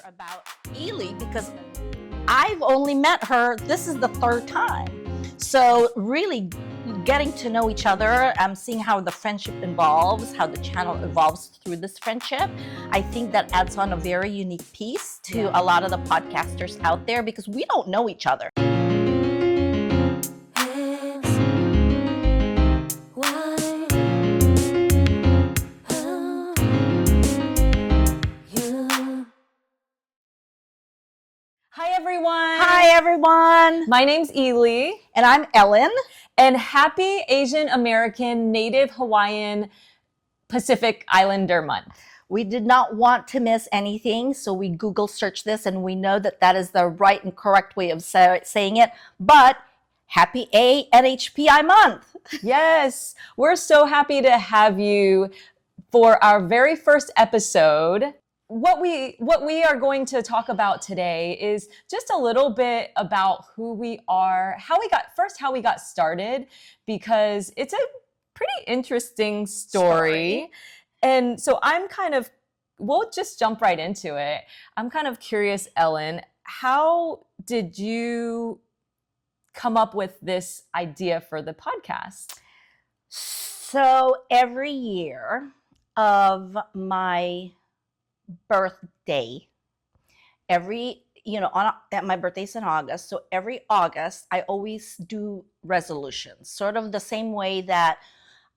about Elly because I've only met her, this is the third time. So really getting to know each other, I'm seeing how the friendship evolves, how the channel evolves through this friendship. I think that adds on a very unique piece to a lot of the podcasters out there because we don't know each other. Hi everyone! Hi everyone! My name's Elly. And I'm Ellen. And happy Asian American Native Hawaiian Pacific Islander Month. We did not want to miss anything, so we Google searched this and we know that that is the right and correct way of saying it. But happy NHPI month! Yes, we're so happy to have you for our very first episode. What we are going to talk about today is just a little bit about who we are, how we got started, because it's a pretty interesting story. And so we'll just jump right into it. I'm kind of curious, Ellen, how did you come up with this idea for the podcast? So every year of my birthday, my birthday's in August, so every August I always do resolutions, sort of the same way that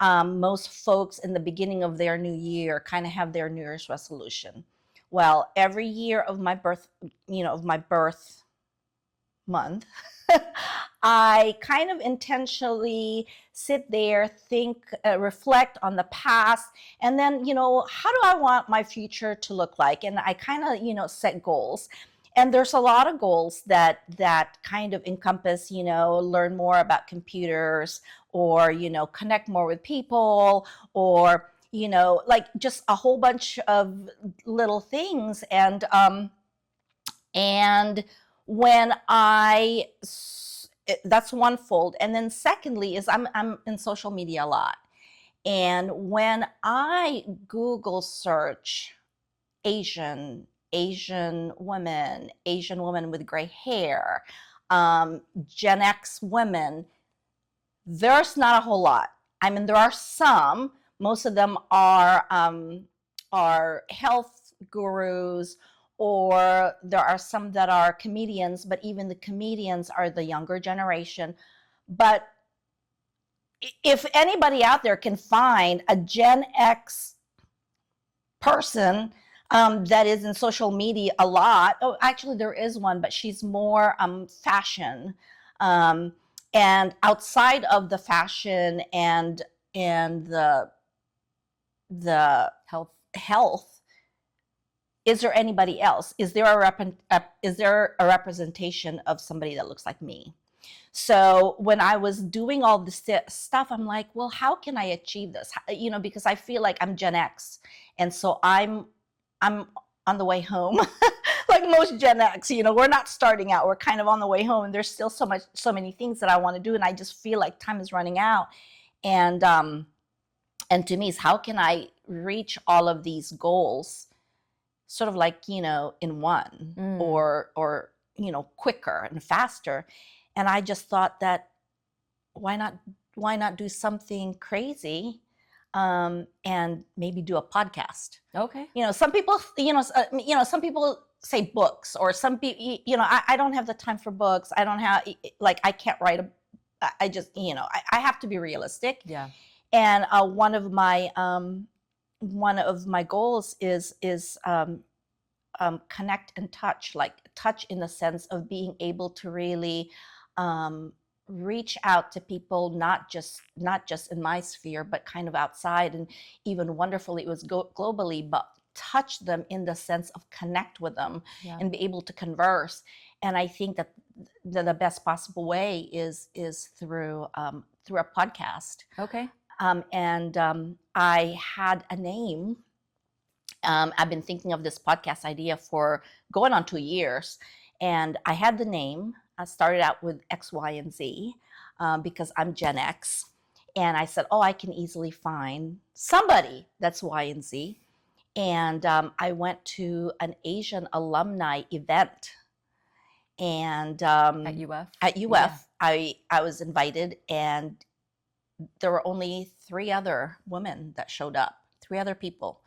most folks in the beginning of their new year kind of have their New Year's resolution. Well, every year of my birth month, I kind of intentionally sit there, think, reflect on the past, and then, how do I want my future to look like? And I kind of, set goals. And there's a lot of goals that kind of encompass, learn more about computers or, connect more with people or, like just a whole bunch of little things. And when that's one fold. And then secondly is I'm in social media a lot. And when I Google search Asian women with gray hair, Gen X women, there's not a whole lot. I mean, there are some. Most of them are health gurus, or there are some that are comedians, but even the comedians are the younger generation. But if anybody out there can find a Gen X person that is in social media a lot, actually there is one, but she's more fashion. And outside of the fashion and the health, is there anybody else? Is there a representation of somebody that looks like me? So when I was doing all this stuff, I'm like, well, how can I achieve this? Because I feel like I'm Gen X, and so I'm on the way home. Like most Gen X, we're not starting out. We're kind of on the way home, and there's still so many things that I want to do, and I just feel like time is running out. And to me, is how can I reach all of these goals? Sort of like, in one or quicker and faster. And I just thought that why not do something crazy and maybe do a podcast. Okay. Some people, some people say books, or some people, I don't have the time for books. I don't have, I can't write I just, I have to be realistic. Yeah. And one of my goals is connect and touch, like touch in the sense of being able to really reach out to people, not just in my sphere, but kind of outside, and even wonderfully it was globally, but touch them in the sense of connect with them and be able to converse. And I think that the best possible way is through a podcast. Okay. I had a name. I've been thinking of this podcast idea for going on 2 years, and I had the name. I started out with X, Y, and Z because I'm Gen X, and I said, I can easily find somebody that's Y and Z. And I went to an Asian alumni event, and At UF? at Yeah. UF, I was invited, and there were only three other women that showed up, three other people.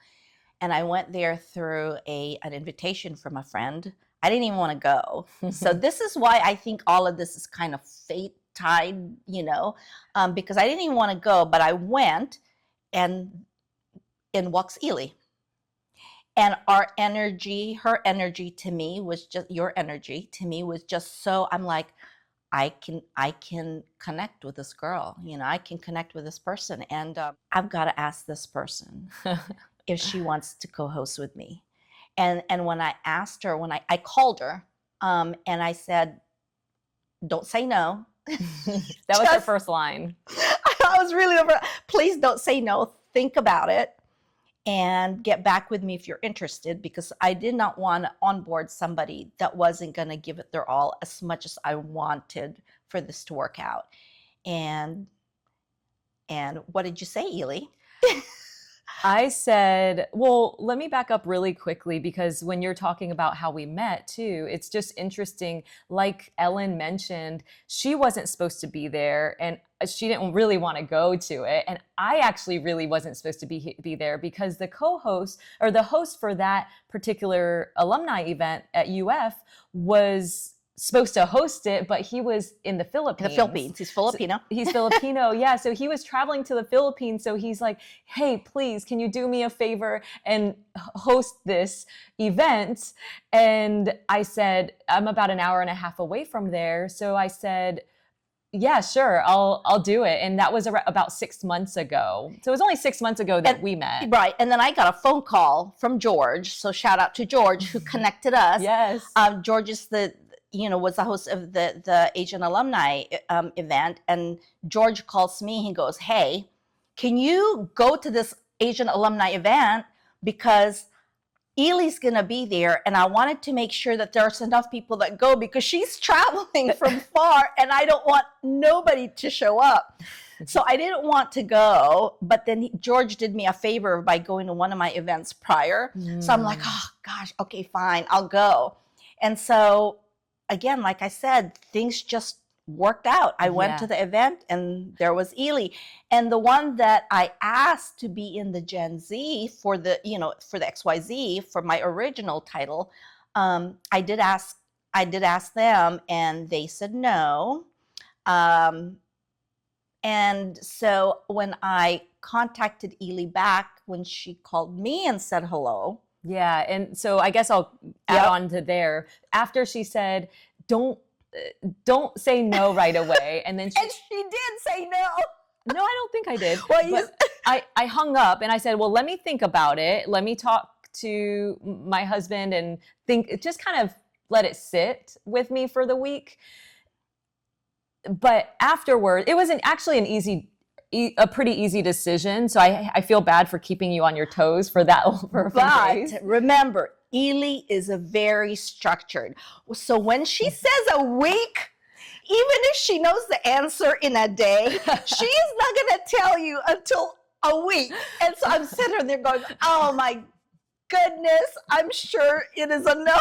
And I went there through an invitation from a friend. I didn't even want to go. So this is why I think all of this is kind of fate tied, because I didn't even want to go, but I went, and in walks Elly. And her energy to me was just, your energy to me was just so, I'm like, I can connect with this girl, I can connect with this person, and I've got to ask this person if she wants to co-host with me. And when I asked her, when I called her, and I said, don't say no. That was her first line. I was really over, please don't say no. Think about it and get back with me if you're interested, because I did not want to onboard somebody that wasn't going to give it their all as much as I wanted for this to work out. And what did you say, Elly? I said, well, let me back up really quickly, because when you're talking about how we met too, it's just interesting. Like Ellen mentioned, she wasn't supposed to be there, and she didn't really want to go to it. And I actually really wasn't supposed to be there, because the co-host, or the host for that particular alumni event at UF, was supposed to host it, but he was in the Philippines. He's Filipino. So he's Filipino, yeah. So he was traveling to the Philippines. So he's like, hey, please, can you do me a favor and host this event? And I said, I'm about an hour and a half away from there. So I said, yeah, sure, I'll do it. And that was about 6 months ago. So it was only 6 months ago that we met. Right. And then I got a phone call from George. So shout out to George, who connected us. Yes. George is was the host of the Asian alumni event. And George calls me. He goes, hey, can you go to this Asian alumni event? Because Elly's going to be there. And I wanted to make sure that there's enough people that go, because she's traveling from far and I don't want nobody to show up. So I didn't want to go. But then George did me a favor by going to one of my events prior. So I'm like, oh, gosh, okay, fine, I'll go. And so, again, like I said, things just worked out. I went to the event and there was Elly. And the one that I asked to be in the Gen Z for the XYZ for my original title, I did ask them and they said no. And so when I contacted Elly back, when she called me and said hello. Yeah. And so I guess I'll add on to there. After she said, don't say no right away. And then and she did say no. No, I don't think I did. Well, but I hung up and I said, well, let me think about it. Let me talk to my husband and just kind of let it sit with me for the week. But afterward, it was actually a pretty easy decision. So I feel bad for keeping you on your toes for that. For a few days. But remember, Elly is a very structured. So when she says a week, even if she knows the answer in a day, she is not going to tell you until a week. And so I'm sitting there going, oh my goodness, I'm sure it is a no.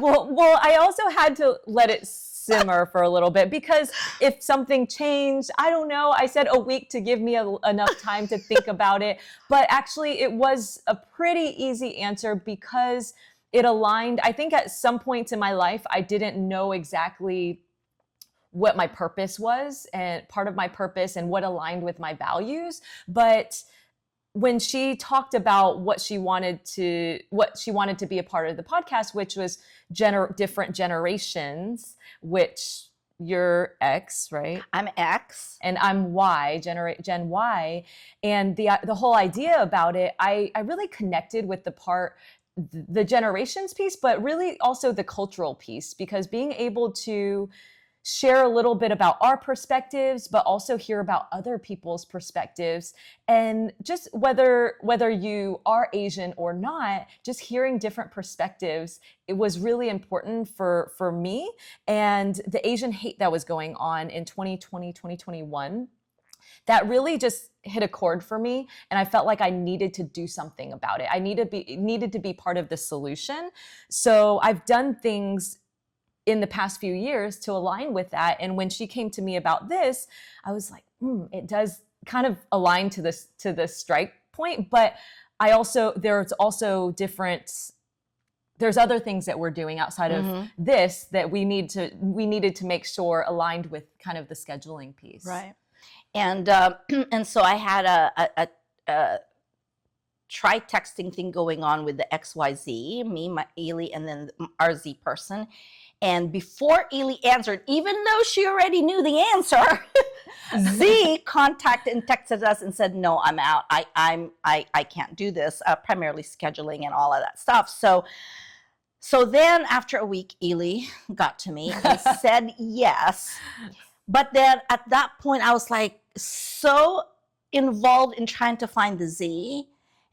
well, I also had to let it simmer for a little bit, because if something changed, I don't know. I said a week to give me enough time to think about it. But actually, it was a pretty easy answer because it aligned. I think at some points in my life, I didn't know exactly what my purpose was, and part of my purpose and what aligned with my values. But when she talked about what she wanted to be a part of the podcast, which was different generations, which you're X, right? I'm X. And I'm Y, Gen Y. And the whole idea about it, I really connected with the generations piece, but really also the cultural piece, because being able to share a little bit about our perspectives, but also hear about other people's perspectives. And just whether you are Asian or not, just hearing different perspectives, it was really important for me. And the Asian hate that was going on in 2020, 2021, that really just hit a chord for me. And I felt like I needed to do something about it. I needed to be part of the solution. So I've done things in the past few years to align with that. And when she came to me about this, I was like, it does kind of align to the strike point. But there's other things that we're doing outside of this that we needed to make sure aligned with kind of the scheduling piece. Right. And and so I had a try texting thing going on with the XYZ, me, my Elly, and then our Z person. And before Elly answered, even though she already knew the answer, Z contacted and texted us and said, "No, I'm out. I can't do this." Primarily scheduling and all of that stuff. So then after a week, Elly got to me and said yes. But then at that point, I was like so involved in trying to find the Z.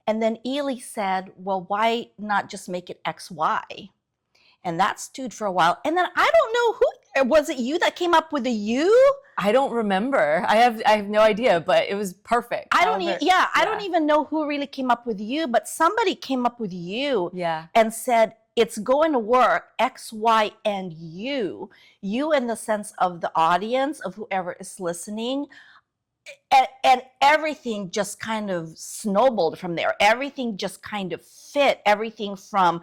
And then Elly said, "Well, why not just make it XY?" And that stewed for a while. And then I don't know who, was it you that came up with the U? I don't remember. I have no idea, but it was perfect. I don't even know who really came up with you, but somebody came up with you and said, it's going to work, X, Y, and U. You in the sense of the audience, of whoever is listening. And everything just kind of snowballed from there. Everything just kind of fit. Everything from,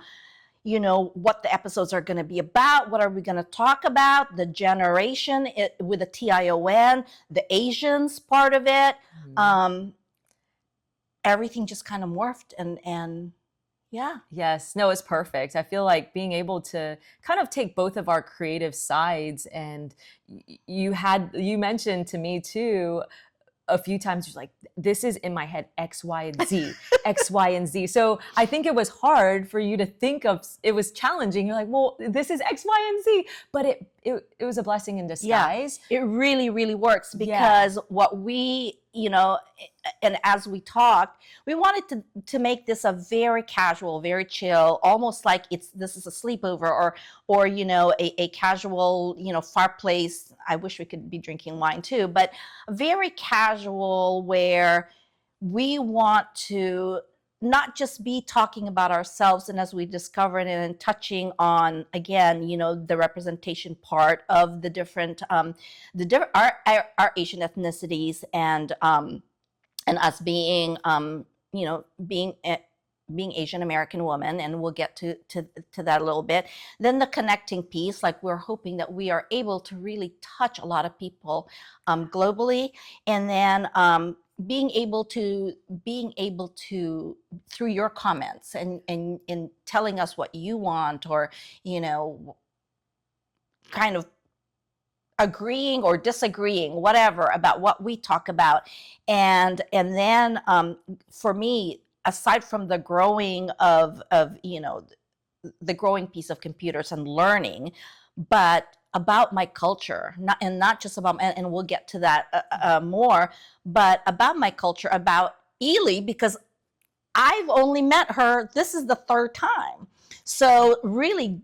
what the episodes are going to be about, what are we going to talk about, the generation with the TION, the Asians part of it. Everything just kind of morphed and yeah. Yes. No, it's perfect. I feel like being able to kind of take both of our creative sides, and you mentioned to me too a few times, you're like, this is in my head, X, Y, and Z, X, Y, and Z. So I think it was hard for you to think of, it was challenging. You're like, well, this is X, Y, and Z, but it was a blessing in disguise. Yeah, it really, really works because what we, and as we talked, we wanted to make this a very casual, very chill, almost like this is a sleepover or a casual, fireplace. I wish we could be drinking wine too, but very casual where we want to not just be talking about ourselves, and as we discovered and touching on again, the representation part of the different, our Asian ethnicities and us being, being Asian American woman, and we'll get to that a little bit. Then the connecting piece, like we're hoping that we are able to really touch a lot of people globally, and then being able to through your comments and in telling us what you want, or kind of agreeing or disagreeing, whatever, about what we talk about. And then for me, aside from the growing of the growing piece of computers and learning, but about my culture, not just about, and we'll get to that more, but about my culture, about Elly, because I've only met her, this is the third time. So really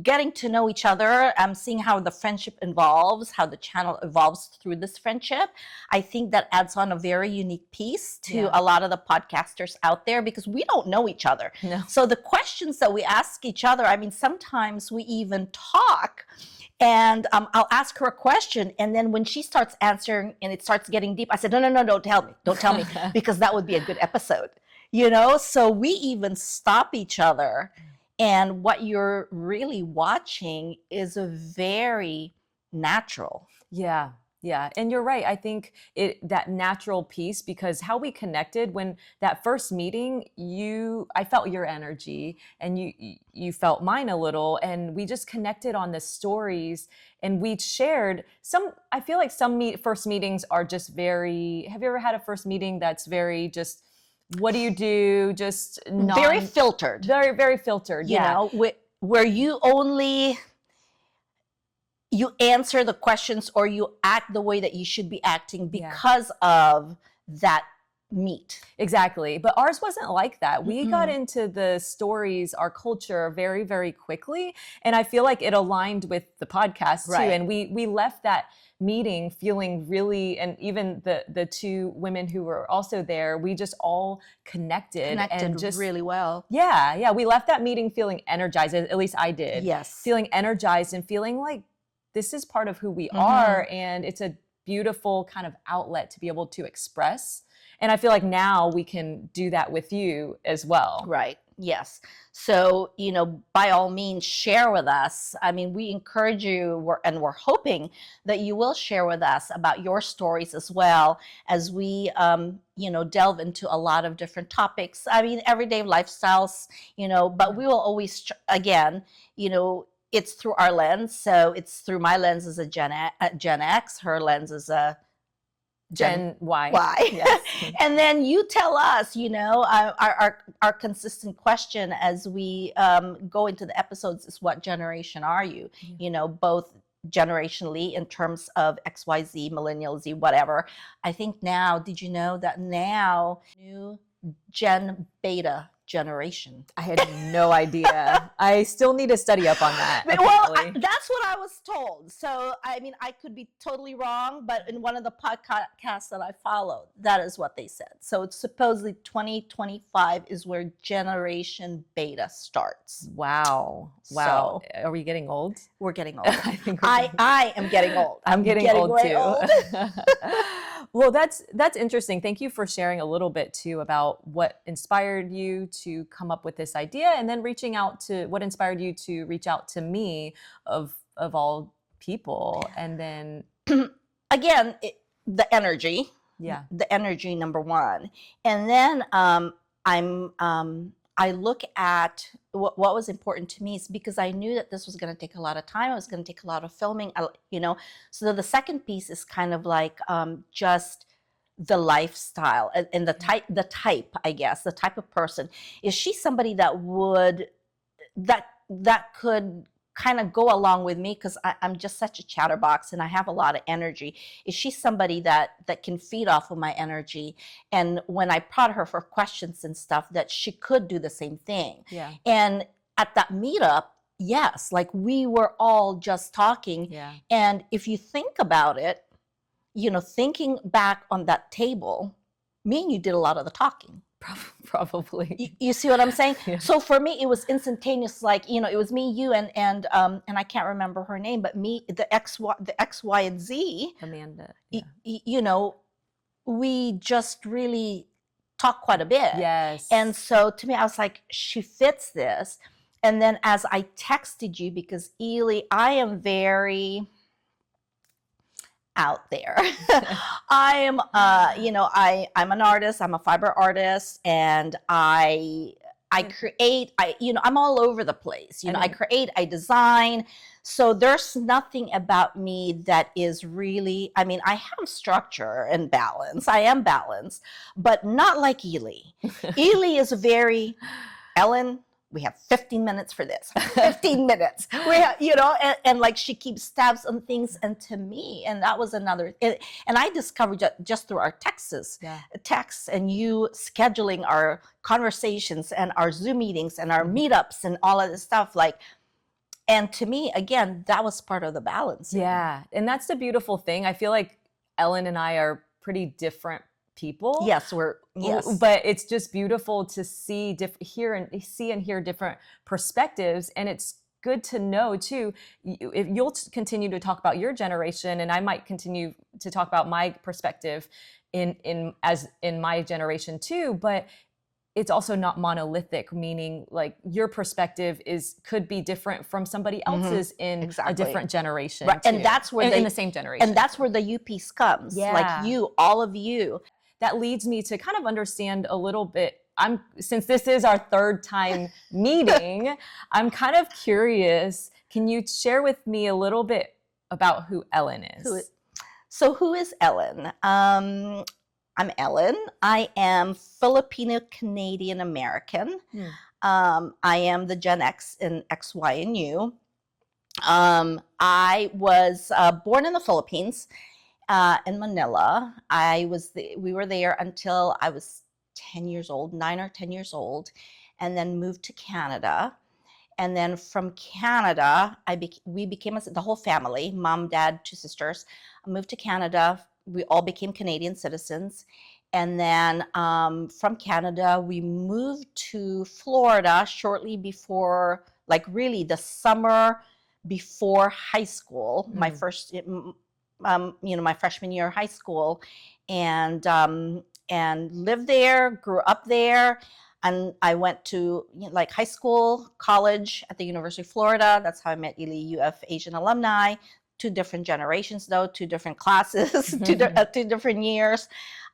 getting to know each other, seeing how the friendship evolves, how the channel evolves through this friendship. I think that adds on a very unique piece to a lot of the podcasters out there, because we don't know each other. No. So the questions that we ask each other, sometimes we even talk, and I'll ask her a question, and then when she starts answering and it starts getting deep, I said, no, don't tell me, because that would be a good episode, So we even stop each other. And what you're really watching is a very natural. Yeah. And you're right. I think that natural piece, because how we connected when that first meeting, I felt your energy and you felt mine a little, and we just connected on the stories, and we shared I feel like some first meetings are just very, have you ever had a first meeting that's very just, what do you do? Just very filtered. Very, very filtered. Where you answer the questions or you act the way that you should be acting because of that meet. Exactly. But ours wasn't like that. We got Mm-mm. into the stories, our culture very, very quickly. And I feel like it aligned with the podcast too. Right. And we left that meeting feeling really, and even the two women who were also there, we just all connected and just really well. yeah, we left that meeting feeling energized. At least I did. Yes. Feeling energized and feeling like this is part of who we are, and it's a beautiful kind of outlet to be able to express. And I feel like now we can do that with you as well. Right. Yes. So, by all means, share with us. I mean, we encourage you, and we're hoping that you will share with us about your stories as well as we, delve into a lot of different topics. I mean, everyday lifestyles, but we will always, again, it's through our lens. So it's through my lens as a Gen X, her lens as a Gen Y. Yes. And then you tell us, our consistent question as we go into the episodes is, what generation are you? Both generationally in terms of XYZ, Millennial, Z, whatever. I think now, did you know that now new Gen Beta generation? I had no idea. I still need to study up on that. Well, that's what I was told. So, I mean, I could be totally wrong, but in one of the podcasts that I followed, that is what they said. So it's supposedly 2025 is where Generation Beta starts. Wow. So, are we getting old? We're getting old. I think I am getting old. I'm getting old too. Old. Well, that's interesting. Thank you for sharing a little bit too about what inspired you to come up with this idea, and then what inspired you to reach out to me of all people. And then again, the energy. Yeah. The energy, number one. And then I look at what was important to me, is because I knew that this was going to take a lot of time. It was going to take a lot of filming, So the second piece is kind of like just the lifestyle and the type, I guess, the type of person. Is she somebody that could kind of go along with me, because I'm just such a chatterbox and I have a lot of energy? Is she somebody that can feed off of my energy? And when I prod her for questions and stuff, that she could do the same thing. Yeah. And at that meetup, yes, like we were all just talking. Yeah. And if you think about it, thinking back on that table, me and you did a lot of the talking. Probably. You see what I'm saying? Yeah. So for me, it was instantaneous. Like, it was me, you, and I can't remember her name, but me, the X, Y, and Z. Amanda. Yeah. We just really talked quite a bit. Yes. And so to me, I was like, she fits this. And then as I texted you, because Elly, I am very out there. I am, I'm an artist. I'm a fiber artist, and I create. I'm all over the place. I create. I design. So there's nothing about me that is really. I mean, I have structure and balance. I am balanced, but not like Elly. Elly is very, Ellen, we have 15 minutes for this. 15 minutes. We have, and like she keeps tabs on things. And to me, and that was another, and I discovered just through our texts and you scheduling our conversations and our Zoom meetings and our meetups and all of this stuff. And to me, again, that was part of the balance. Yeah. And that's the beautiful thing. I feel like Ellen and I are pretty different people. Yes, but it's just beautiful to see and hear different perspectives, and it's good to know too. If you'll continue to talk about your generation, and I might continue to talk about my perspective in my generation too, but it's also not monolithic, meaning like your perspective could be different from somebody else's in a different generation. Right. And that's where in the same generation. And that's where the U piece comes. Yeah. Like all of you. That leads me to kind of understand a little bit. Since this is our third time meeting, I'm kind of curious. Can you share with me a little bit about who Ellen is? So who is Ellen? I'm Ellen. I am Filipino Canadian American. I am the Gen X in X, Y, and U. I was born in the Philippines. in Manila. We were there until I was 10 years old, 9 or 10 years old, and then moved to Canada. And then from Canada, we became the whole family, mom, dad, two sisters, moved to Canada. We all became Canadian citizens. And then from Canada, we moved to Florida shortly before, like really the summer before high school, my first, my freshman year of high school, and lived there, grew up there. And I went to like high school, college at the University of Florida. That's how I met Elly UF Asian alumni. Two different generations, though, two different classes, two different years.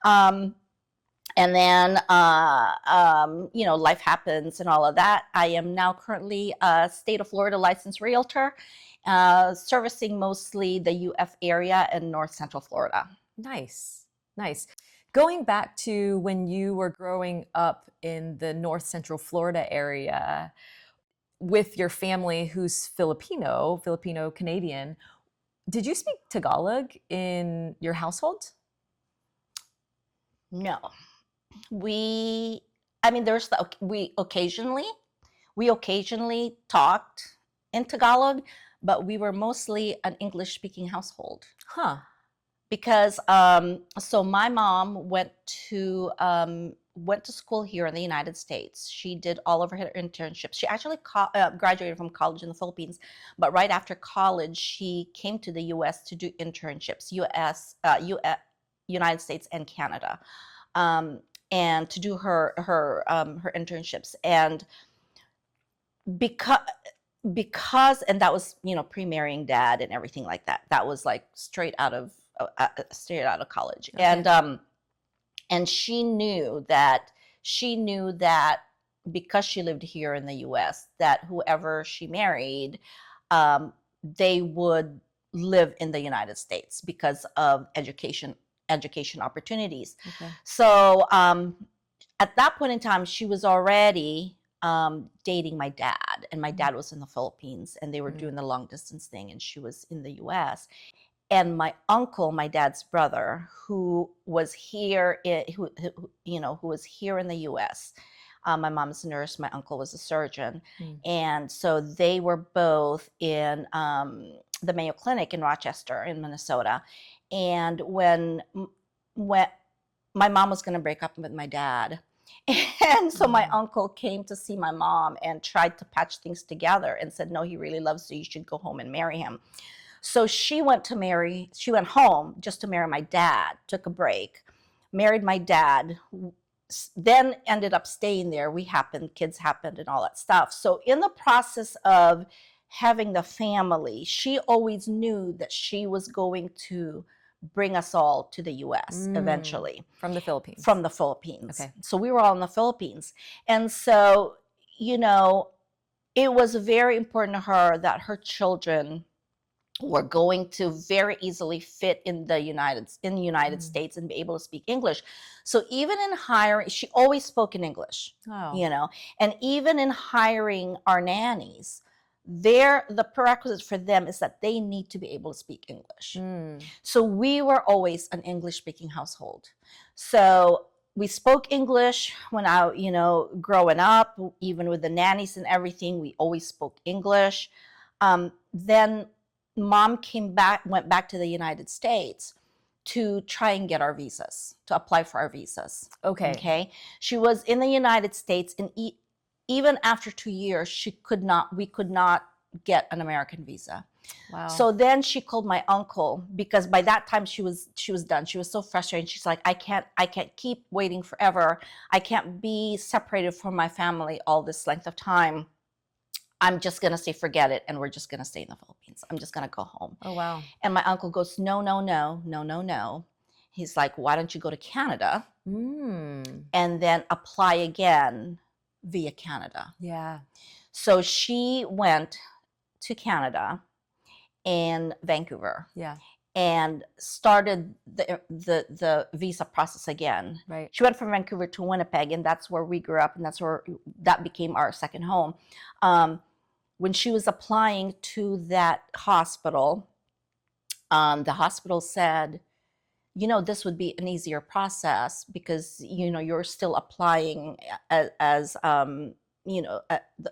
And then, life happens and all of that. I am now currently a state of Florida licensed realtor, servicing mostly the UF area in North Central Florida. Nice, nice. Going back to when you were growing up in the North Central Florida area with your family who's Filipino Canadian, did you speak Tagalog in your household? No. We occasionally talked in Tagalog, but we were mostly an English speaking household. Huh. Because so my mom went to school here in the United States. She did all of her internships. She actually graduated from college in the Philippines, but right after college, she came to the U.S. to do internships, United States and Canada, and to do her internships. And because and that was pre-marrying dad and everything like that. That was like straight out of college. Okay. And she knew that because she lived here in the US, that whoever she married, they would live in the United States because of education opportunities. Okay. So at that point in time, she was already dating my dad, and my dad was in the Philippines, and they were doing the long distance thing, and she was in the US. And my uncle, my dad's brother, who was here, who was here in the U.S. My mom's a nurse. My uncle was a surgeon, and so they were both in the Mayo Clinic in Rochester, in Minnesota. And when my mom was going to break up with my dad, and so my uncle came to see my mom and tried to patch things together and said, "No, he really loves you. You should go home and marry him." So she went home just to marry my dad, took a break, married my dad, then ended up staying there. Kids happened and all that stuff. So in the process of having the family, she always knew that she was going to bring us all to the US eventually. From the Philippines? From the Philippines. Okay. So we were all in the Philippines. And so, it was very important to her that her children were going to very easily fit in the United States and be able to speak English. So even in hiring, she always spoke in English, and even in hiring our nannies, the prerequisite for them is that they need to be able to speak English. So we were always an English speaking household. So we spoke English when growing up, even with the nannies and everything, we always spoke English. Then mom went back to the United States to try and get our visas, to apply for our visas. Okay. She was in the United States, and even after 2 years, we could not get an American visa. Wow. So then she called my uncle, because by that time she was done. She was so frustrated. She's like, I can't keep waiting forever. I can't be separated from my family all this length of time. I'm just going to say, forget it. And we're just going to stay in the Philippines. I'm just going to go home. Oh, wow. And my uncle goes, no. He's like, why don't you go to Canada and then apply again via Canada? Yeah. So she went to Canada in Vancouver. Yeah. And started the visa process again. Right. She went from Vancouver to Winnipeg, and that's where we grew up, and that became our second home. When she was applying to that hospital, the hospital said, this would be an easier process because, you're still applying as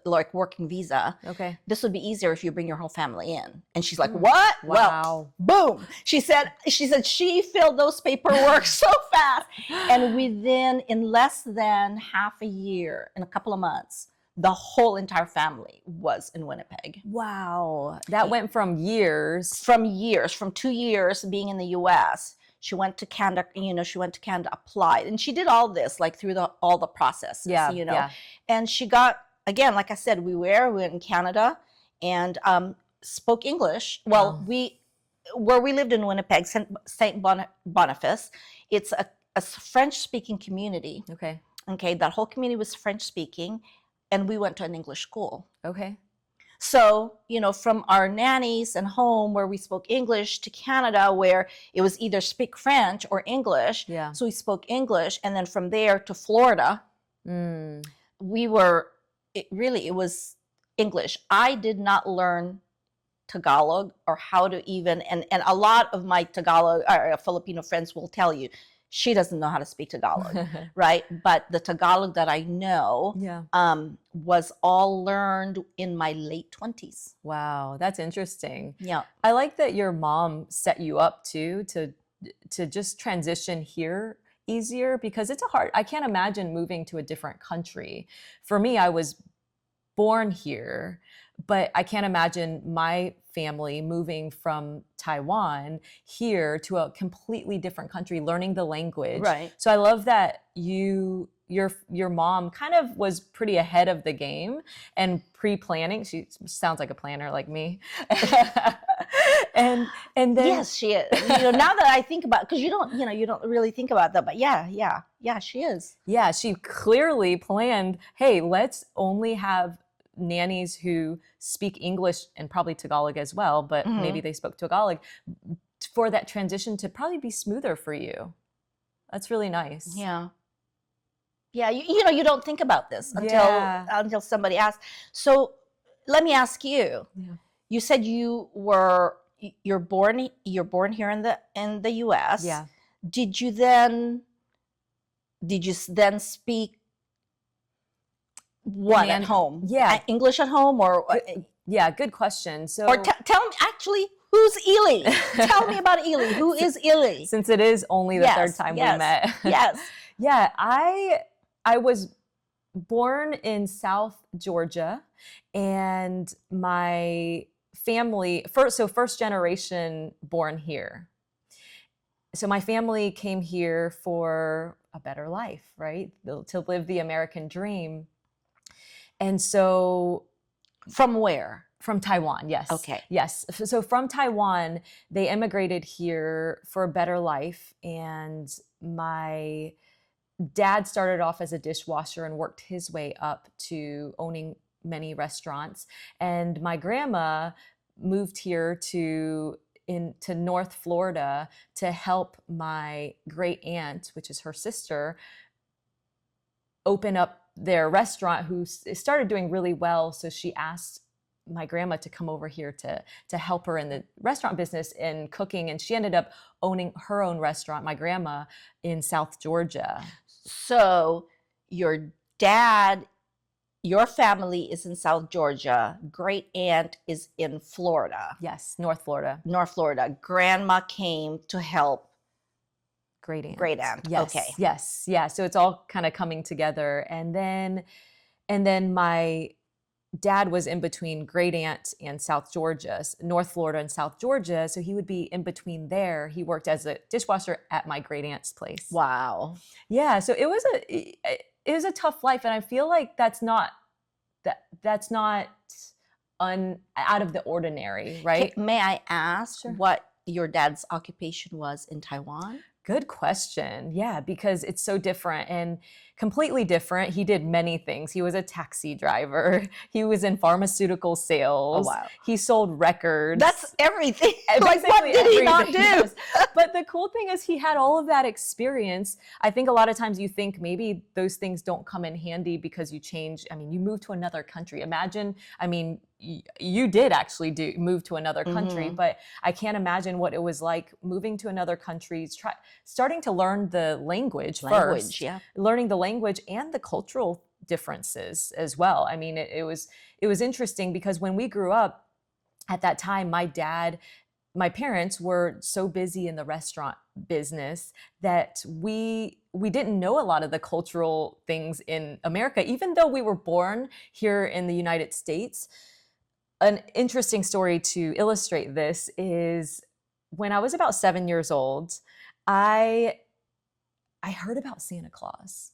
like working visa. Okay. This would be easier if you bring your whole family in. And she's like, what? Wow. Well, boom. She said she filled those paperwork so fast. And within, in less than half a year, in a couple of months, the whole entire family was in Winnipeg. Wow. That went from years. From 2 years being in the US. She went to Canada, applied, and she did all this like through all the processes, Yeah. and she got, again, like I said, we were in Canada and spoke English. Well, where we lived in Winnipeg, St. Boniface, it's a French speaking community. Okay. That whole community was French speaking, and we went to an English school. Okay. So, from our nannies and home where we spoke English to Canada, where it was either speak French or English. Yeah. So we spoke English. And then from there to Florida, it was English. I did not learn Tagalog or how to even, and a lot of my Tagalog or Filipino friends will tell you, she doesn't know how to speak Tagalog, right? But the Tagalog that I know was all learned in my late 20s. Wow, that's interesting. Yeah. I like that your mom set you up too to just transition here easier, because I can't imagine moving to a different country. For me, I was born here, but I can't imagine my family moving from Taiwan here to a completely different country, learning the language. Right. So I love that your mom kind of was pretty ahead of the game and pre-planning. She sounds like a planner like me. and then yes, she is. Now that I think about, because you don't really think about that, but yeah, she is. Yeah, she clearly planned, hey, let's only have nannies who speak English and probably Tagalog as well, but maybe they spoke Tagalog, for that transition to probably be smoother for you. That's really nice. Yeah. Yeah, you don't think about this until somebody asks. So let me ask you. Yeah. You said you're born here in the US. Yeah. Did you then speak what at home? Yeah. English at home or yeah, good question. So or tell me actually, who's Elly? Tell me about Elly. Who is Elly? Since it is only the third time we met. Yes. Yeah, I was born in South Georgia, and my family first generation born here. So my family came here for a better life, right? To live the American dream. And so from where? From Taiwan, yes. Okay. Yes. So from Taiwan, they immigrated here for a better life. And my dad started off as a dishwasher and worked his way up to owning many restaurants. And my grandma moved here to North Florida to help my great aunt, which is her sister, open up their restaurant, who started doing really well. So she asked my grandma to come over here to help her in the restaurant business and cooking. And she ended up owning her own restaurant, my grandma, in South Georgia. So your family is in South Georgia. Great aunt is in Florida. Yes, North Florida. North Florida. Grandma came to help. Great aunt. Great aunt. Yes. Okay. Yes. Yeah. So it's all kind of coming together. And then my dad was in between great aunt and South Georgia, North Florida and South Georgia. So he would be in between there. He worked as a dishwasher at my great aunt's place. Wow. Yeah. So it was a tough life. And I feel like that's not out of the ordinary, right? May I ask what your dad's occupation was in Taiwan? Good question. Yeah, because it's so different and completely different. He did many things. He was a taxi driver. He was in pharmaceutical sales. Oh, wow. He sold records. That's everything. Like, what did he not do? Yes. But the cool thing is he had all of that experience. I think a lot of times you think maybe those things don't come in handy because you change. I mean, you move to another country. Imagine, you did actually move to another country, Mhm. but I can't imagine what it was like moving to another country, starting to learn the language Language, first, yeah. learning the language and the cultural differences as well. I mean, it was interesting because when we grew up at that time, my parents were so busy in the restaurant business that we didn't know a lot of the cultural things in America, even though we were born here in the United States. An interesting story to illustrate this is when I was about 7 years old, I I heard about Santa Claus.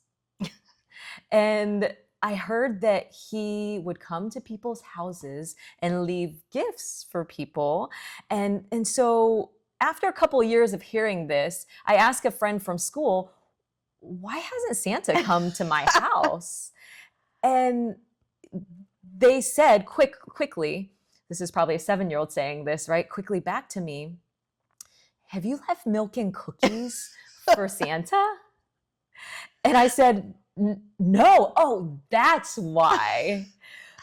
And I heard that he would come to people's houses and leave gifts for people. And so after a couple of years of hearing this, I asked a friend from school, why hasn't Santa come to my house? And they said quickly, this is probably a 7-year-old saying this, right? Quickly back to me, have you left milk and cookies for Santa? And I said, no. Oh, that's why.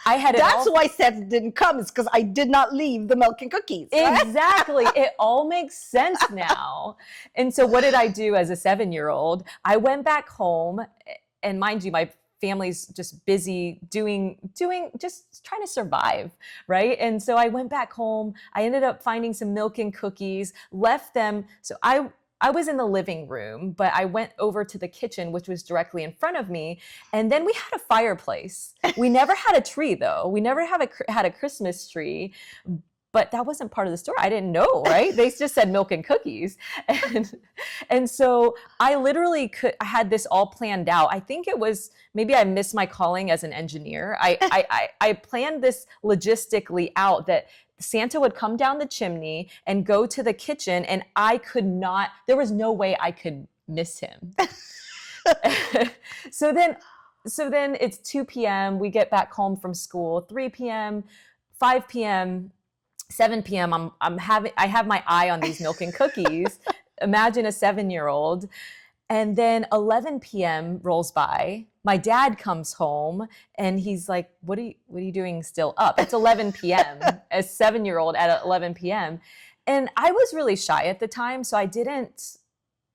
I had it That's all. why Santa didn't come, is because I did not leave the milk and cookies. Right? Exactly. It all makes sense now. And so what did I do as a 7-year-old? I went back home, and mind you, my family's just busy doing just trying to survive, right? And so I went back home. I ended up finding some milk and cookies, left them. So I was in the living room, but I went over to the kitchen, which was directly in front of me. And then we had a fireplace. We never had a tree, though. We never had a Christmas tree. But that wasn't part of the story. I didn't know, right? They just said milk and cookies. And so I literally I had this all planned out. I think it was, maybe I missed my calling as an engineer. I planned this logistically out, that Santa would come down the chimney and go to the kitchen, and there was no way I could miss him. So then it's 2 p.m. We get back home from school, 3 p.m., 5 p.m., 7 p.m. I have my eye on these milk and cookies. Imagine a 7-year-old. And then 11 p.m. rolls by. My dad comes home and he's like, what are you doing still up? It's 11 p.m. as 7-year-old at 11 p.m. And I was really shy at the time, so I didn't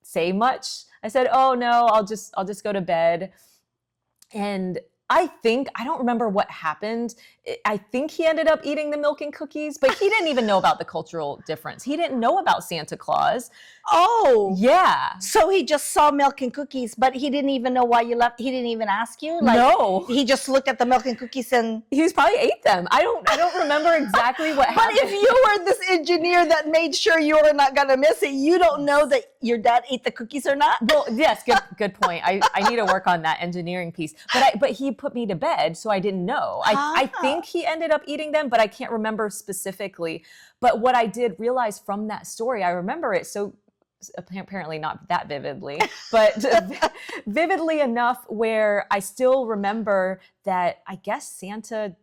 say much. I said, oh no, I'll just go to bed. And I don't remember what happened. I think he ended up eating the milk and cookies, but he didn't even know about the cultural difference. He didn't know about Santa Claus. Oh, Yeah. so he just saw milk and cookies, but he didn't even know why you left. He didn't even ask you. No. He just looked at the milk and cookies and He probably ate them. I don't remember exactly what But happened. if you were this engineer that made sure you were not gonna miss it, you don't know that your dad ate the cookies or not. Well, yes, good point. I need to work on that engineering piece. But he put me to bed, so I didn't know. I think he ended up eating them, but I can't remember specifically. But what I did realize from that story, I remember it so apparently not that vividly, but vividly enough where I still remember that I guess Santa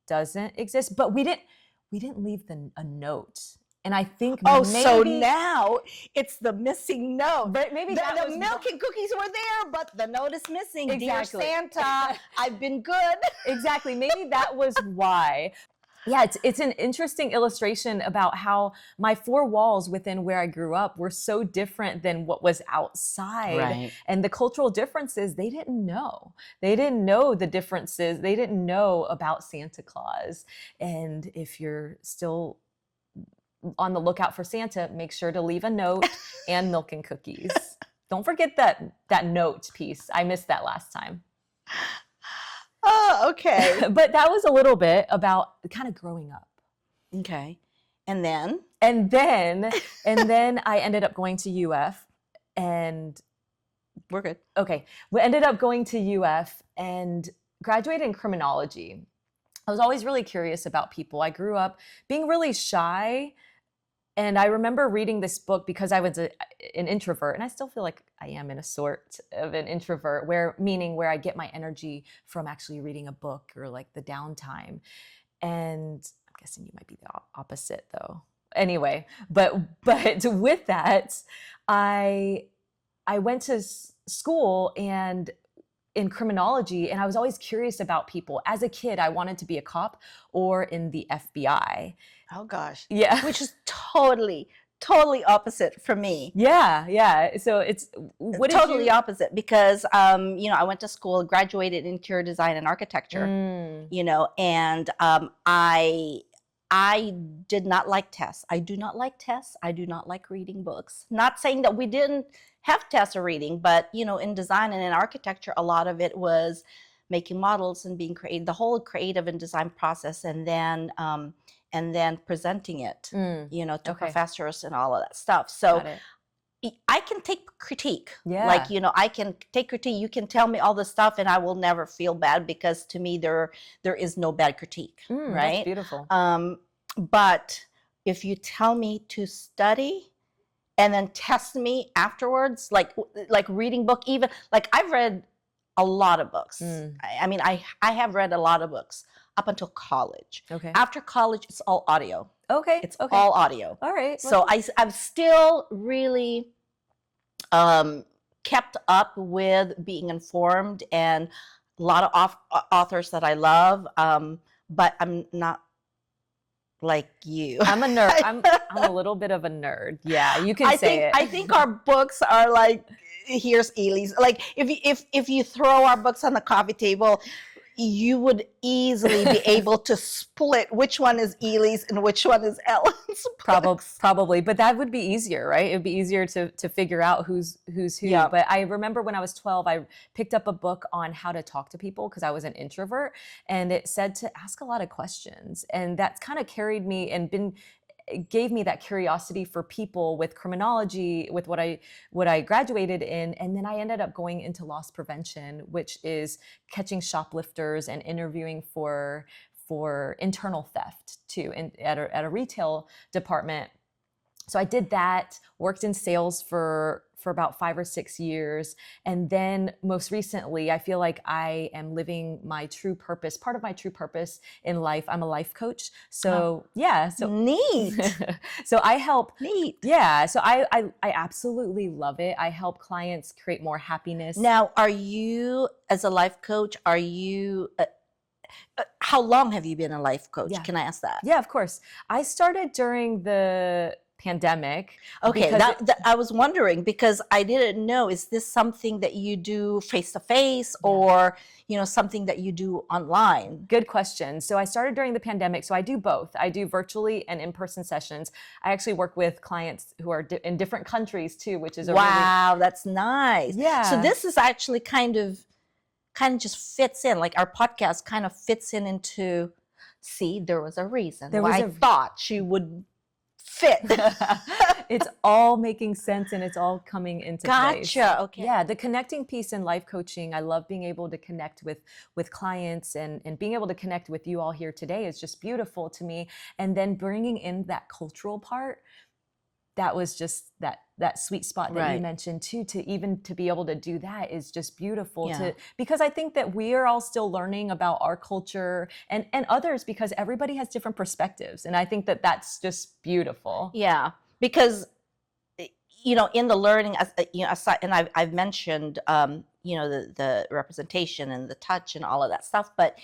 doesn't exist, but we didn't leave a note. And I think So now it's the missing note. But maybe the milk and cookies were there, but the note is missing. Exactly. Dear Santa, I've been good. Exactly. Maybe that was why. Yeah, it's an interesting illustration about how my four walls within where I grew up were so different than what was outside. Right. And the cultural differences, they didn't know. They didn't know the differences. They didn't know about Santa Claus. And if you're still on the lookout for Santa, make sure to leave a note and milk and cookies. Don't forget that note piece. I missed that last time. Oh, okay. But that was a little bit about kind of growing up. Okay. And then I ended up going to UF, and we're good. Okay. We ended up going to UF and graduated in criminology. I was always really curious about people. I grew up being really shy. And I remember reading this book because I was an introvert, and I still feel like I am in a sort of an introvert, meaning where I get my energy from actually reading a book or like the downtime. And I'm guessing you might be the opposite though. Anyway, but with that, I went to school, and in criminology, and I was always curious about people. As a kid, I wanted to be a cop or in the FBI. Oh gosh. Yeah. Which is totally opposite from me. Yeah. So it's what did Totally you? opposite because I went to school, graduated in interior design and architecture, and I did not like tests. I do not like tests. I do not like reading books. Not saying that we didn't have tests or reading, but in design and in architecture, a lot of it was making models and being creative, the whole creative and design process, and then presenting it, to professors and all of that stuff. So I can take critique. Yeah. I can take critique. You can tell me all this stuff and I will never feel bad because to me there is no bad critique, right? That's beautiful. But if you tell me to study and then test me afterwards, like reading book, even like I've read a lot of books. I mean, I have read a lot of books up until college. Okay. After college, it's all audio. Okay. It's all audio. All right. So I'm still really kept up with being informed and a lot of authors that I love, but I'm not like you. I'm a nerd. I'm a little bit of a nerd. Yeah, you can say it. I think our books are like, here's Elly's. Like if you throw our books on the coffee table, you would easily be able to split which one is Elly's and which one is Ellen's. Probably, but that would be easier, right? It would be easier to figure out who's who. Yeah. But I remember when I was 12, I picked up a book on how to talk to people because I was an introvert, and it said to ask a lot of questions, and that's kind of carried me and gave me that curiosity for people with criminology, with what I graduated in. And then I ended up going into loss prevention, which is catching shoplifters and interviewing for internal theft too, at a retail department. So I did that, worked in sales for about 5 or 6 years. And then most recently, I feel like I am living my true purpose, part of my true purpose in life. I'm a life coach. So so neat. So I help. Neat. Yeah. So I absolutely love it. I help clients create more happiness. Now, are you, as a life coach, how long have you been a life coach? Yeah. Can I ask that? Yeah, of course. I started during the pandemic. Okay, I was wondering because I didn't know, is this something that you do face to face or something that you do online? Good question. So I started during the pandemic. So I do both. I do virtually and in-person sessions. I actually work with clients who are in different countries too, which is that's nice. Yeah. So this is actually kind of just fits in, like our podcast kind of fits into. See, there was a reason why I thought she would fit. It's all making sense and it's all coming into place. Gotcha. Okay. Yeah, the connecting piece in life coaching, I love being able to connect with clients and being able to connect with you all here today is just beautiful to me. And then bringing in that cultural part, that was just that sweet spot that you mentioned too, to be able to do that is just beautiful because I think that we are all still learning about our culture and others because everybody has different perspectives. And I think that that's just beautiful. Yeah, because, in the learning, aside, and I've mentioned, the representation and the touch and all of that stuff, but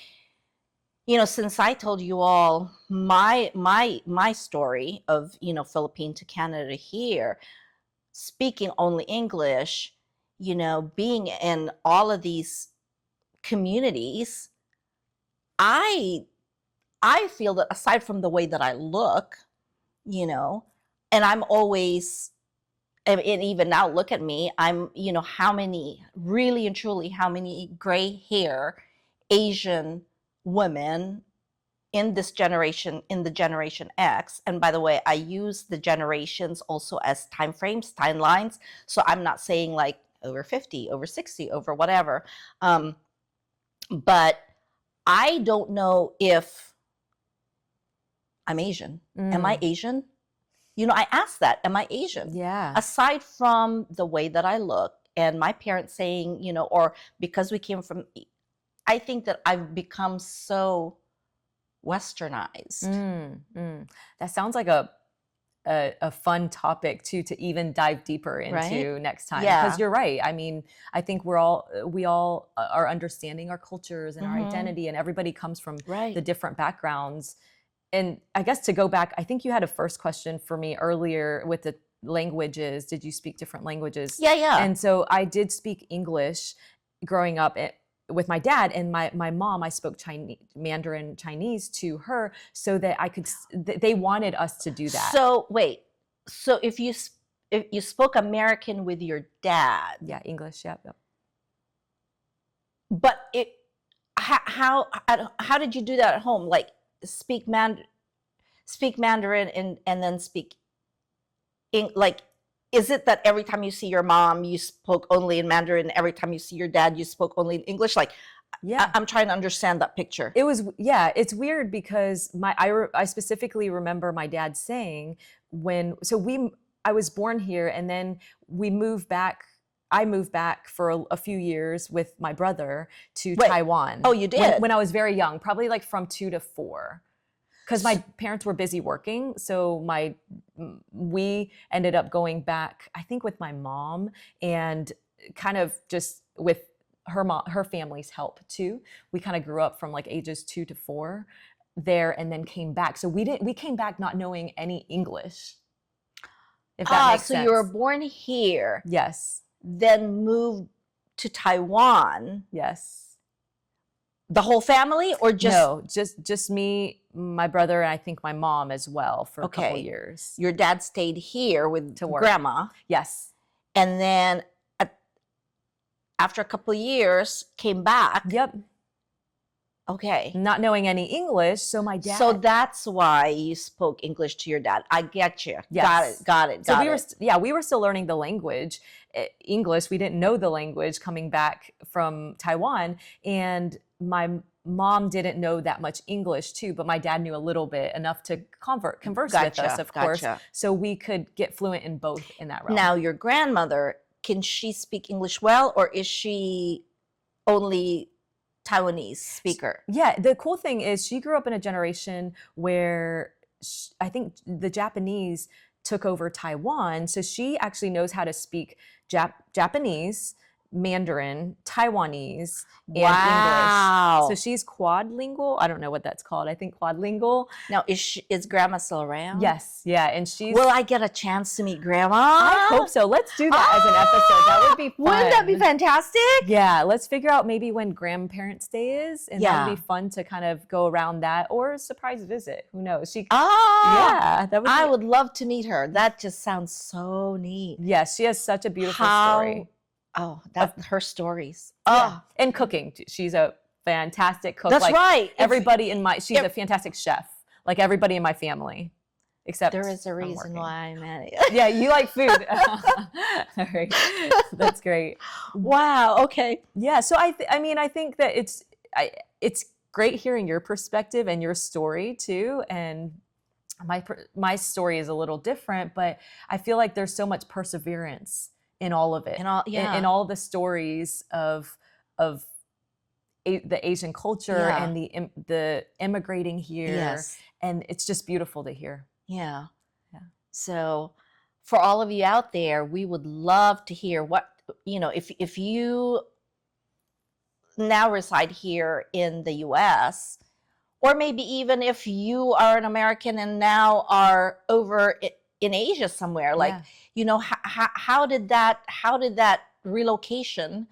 since I told you all my story of, Philippines to Canada here, speaking only English, being in all of these communities, I feel that aside from the way that I look, and I'm always, and even now, look at me, I'm, how many, really and truly, how many gray hair Asian women in this generation, in the Generation X. And by the way, I use the generations also as time frames, timelines. So I'm not saying like over 50, over 60, over whatever. But I don't know if I'm Asian. Am I Asian? I asked that, am I Asian? Yeah. Aside from the way that I look and my parents saying, or because we came from, I think that I've become so westernized. That sounds like a a fun topic too to even dive deeper into Right? next time. Yeah. Because you're right. I mean, I think we all are understanding our cultures and our identity, and everybody comes from Right. the different backgrounds. And I guess to go back, I think you had a first question for me earlier with the languages. Did you speak different languages? Yeah, yeah. And so I did speak English growing up with my dad, and my mom, I spoke Chinese, Mandarin Chinese to her so that I could, they wanted us to do that. So wait, so if you spoke American with your dad, Yeah, English, yep. but how did you do that at home? Like speak Mandarin and then speak like, is it that every time you see your mom you spoke only in Mandarin, every time you see your dad you spoke only in English? Like, yeah, I'm trying to understand that picture. It was, yeah, it's weird because I specifically remember my dad saying I was born here, and then I moved back for a few years with my brother to Taiwan. Oh, you did? When I was very young, probably like from 2 to 4. Because my parents were busy working, so we ended up going back, I think, with my mom, and kind of just with her family's help too. We kind of grew up from like ages 2 to 4 there, and then came back. So we came back not knowing any English. If that makes sense. So you were born here. Yes. Then moved to Taiwan. Yes. The whole family, or just no, just me, my brother, and I think my mom as well for a couple years. Your dad stayed here with grandma. Yes. And then after a couple years came back. Yep. Okay. Not knowing any English, so my dad. So that's why you spoke English to your dad. I get you. Yes. Got it. So we were still learning the language, English. We didn't know the language coming back from Taiwan, and my mom didn't know that much English too, but my dad knew a little bit, enough to converse with us, of course. So we could get fluent in both in that realm. Now, your grandmother, can she speak English well, or is she only Taiwanese speaker? Yeah, the cool thing is she grew up in a generation where I think the Japanese took over Taiwan, so she actually knows how to speak Japanese, Mandarin, Taiwanese, and English. So she's quadlingual. I don't know what that's called. I think quadlingual. Now, is Grandma still around? Yes. Yeah. And she's... Will I get a chance to meet Grandma? I hope so. Let's do that as an episode. That would be fun. Wouldn't that be fantastic? Yeah. Let's figure out maybe when Grandparents' Day is. And that would be fun to kind of go around that, or a surprise visit. Who knows? Yeah. I would love to meet her. That just sounds so neat. Yes. She has such a beautiful story. Oh, that's her stories. Yeah. And cooking. She's a fantastic cook. That's right. Everybody she's a fantastic chef. Like everybody in my family. Except there is a reason why I'm at it. Yeah, you like food. All right. That's great. Wow. Okay. Yeah. So I think that it's great hearing your perspective and your story too. And my story is a little different, but I feel like there's so much perseverance in all of it, in all the stories of the Asian culture and the immigrating here, and it's just beautiful to hear. Yeah. So, for all of you out there, we would love to hear what if you now reside here in the U.S., or maybe even if you are an American and now are over in Asia somewhere, like, how did that relocation,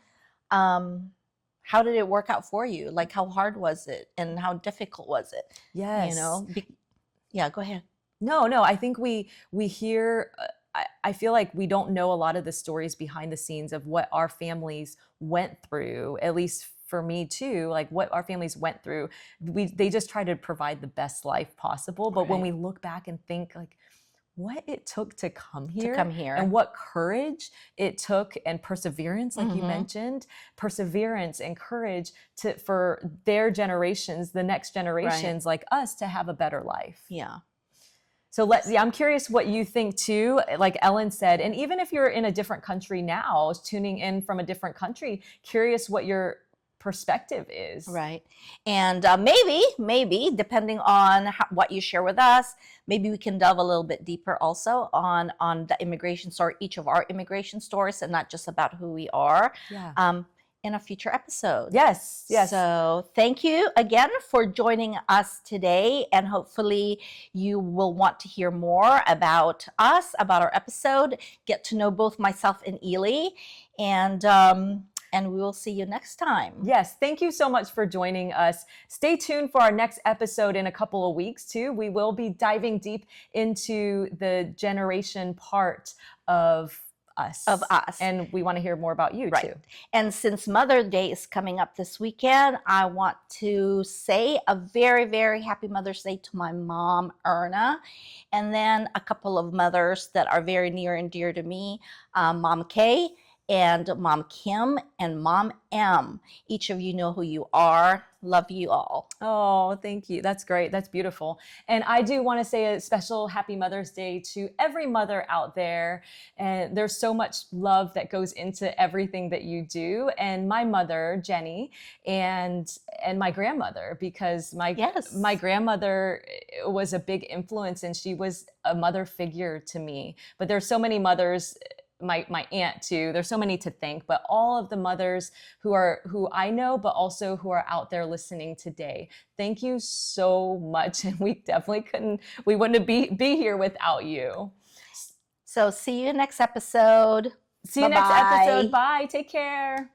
how did it work out for you? Like, how hard was it and how difficult was it? Yes. Go ahead. No, I think we hear, I feel like we don't know a lot of the stories behind the scenes of what our families went through, at least for me too, like what our families went through. They just try to provide the best life possible. But when we look back and think like, what it took to come here and what courage it took, and perseverance, like you mentioned, perseverance and courage for their generations, the next generations like us, to have a better life. Yeah. So I'm curious what you think too, like Ellen said, and even if you're in a different country now, tuning in from a different country, curious what your perspective is. Right. And maybe depending on what you share with us, maybe we can delve a little bit deeper also on the immigration story, each of our immigration stories, and not just about who we are. Yeah. In a future episode. Yes. So thank you again for joining us today, and hopefully you will want to hear more about us, about our episode, get to know both myself and Elly, and we will see you next time. Yes, thank you so much for joining us. Stay tuned for our next episode in a couple of weeks too. We will be diving deep into the generation part of us. And we want to hear more about you too. And since Mother's Day is coming up this weekend, I want to say a very, very happy Mother's Day to my mom, Erna, and then a couple of mothers that are very near and dear to me, Mom Kay and Mom Kim and Mom M. Each of you know who you are. Love you all. Oh, thank you. That's great. That's beautiful. And I do want to say a special happy Mother's Day to every mother out there. And there's so much love that goes into everything that you do. And my mother, Jenny, and my grandmother, because my grandmother was a big influence and she was a mother figure to me. But there's so many mothers, my aunt too. There's so many to thank, but all of the mothers who I know, but also who are out there listening today. Thank you so much. And we wouldn't be here without you. So see you next episode. See you next episode. Bye. Take care.